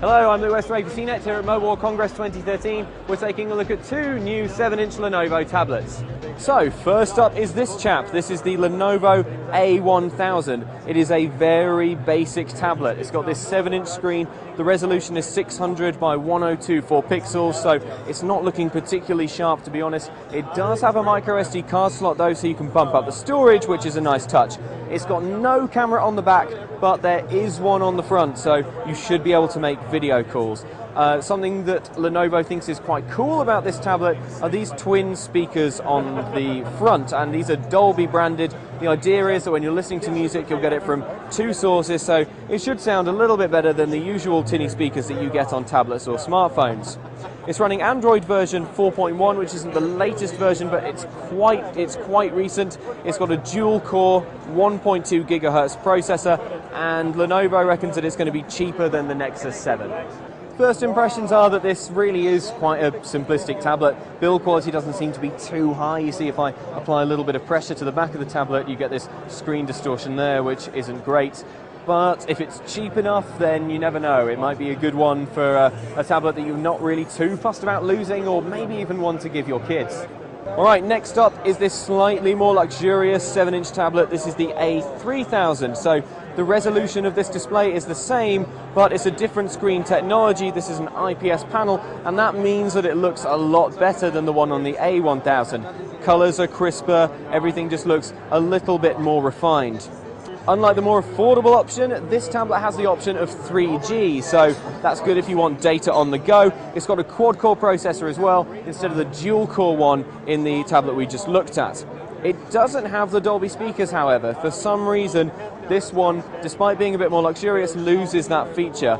Hello, I'm Luke Westray for CNET here at Mobile World Congress 2013. We're taking a look at two new 7-inch Lenovo tablets. So, first up is this chap. This is the Lenovo A1000. It is a very basic tablet. It's got this 7-inch screen. The resolution is 600 by 1024 pixels, so it's not looking particularly sharp, to be honest. It does have a micro SD card slot though, so you can bump up the storage, which is a nice touch. It's got no camera on the back, but there is one on the front, so you should be able to make video calls. Something that Lenovo thinks is quite cool about this tablet are these twin speakers on the front, and these are Dolby branded. The idea is that when you're listening to music, you'll get it from two sources, so it should sound a little bit better than the usual tinny speakers that you get on tablets or smartphones. It's running Android version 4.1, which isn't the latest version, but it's quite recent. It's got a dual-core 1.2 gigahertz processor, and Lenovo reckons that it's going to be cheaper than the Nexus 7. First impressions are that this really is quite a simplistic tablet. Build quality doesn't seem to be too high. You see, if I apply a little bit of pressure to the back of the tablet, you get this screen distortion there, which isn't great. But if it's cheap enough, then you never know. It might be a good one for a tablet that you're not really too fussed about losing, or maybe even one to give your kids. Alright, next up is this slightly more luxurious 7-inch tablet. This is the A3000. So the resolution of this display is the same, but it's a different screen technology. This is an IPS panel, and that means that it looks a lot better than the one on the A1000. Colors are crisper, everything just looks a little bit more refined. Unlike the more affordable option, this tablet has the option of 3G, so that's good if you want data on the go. It's got a quad-core processor as well, instead of the dual-core one in the tablet we just looked at. It doesn't have the Dolby speakers, however. For some reason, this one, despite being a bit more luxurious, loses that feature.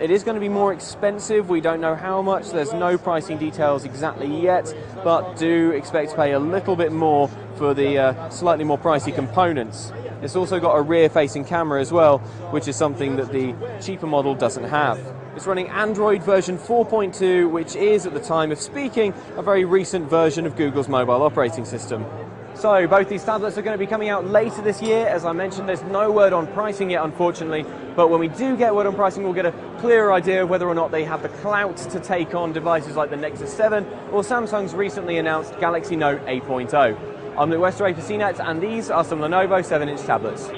It is going to be more expensive. We don't know how much. There's no pricing details exactly yet, but do expect to pay a little bit more for the slightly more pricey components. It's also got a rear-facing camera as well, which is something that the cheaper model doesn't have. It's running Android version 4.2, which is, at the time of speaking, a very recent version of Google's mobile operating system. So both these tablets are going to be coming out later this year. As I mentioned, there's no word on pricing yet, unfortunately, but when we do get word on pricing, we'll get a clearer idea of whether or not they have the clout to take on devices like the Nexus 7 or Samsung's recently announced Galaxy Note 8.0. I'm Luke Westray for CNET, and these are some Lenovo 7-inch tablets.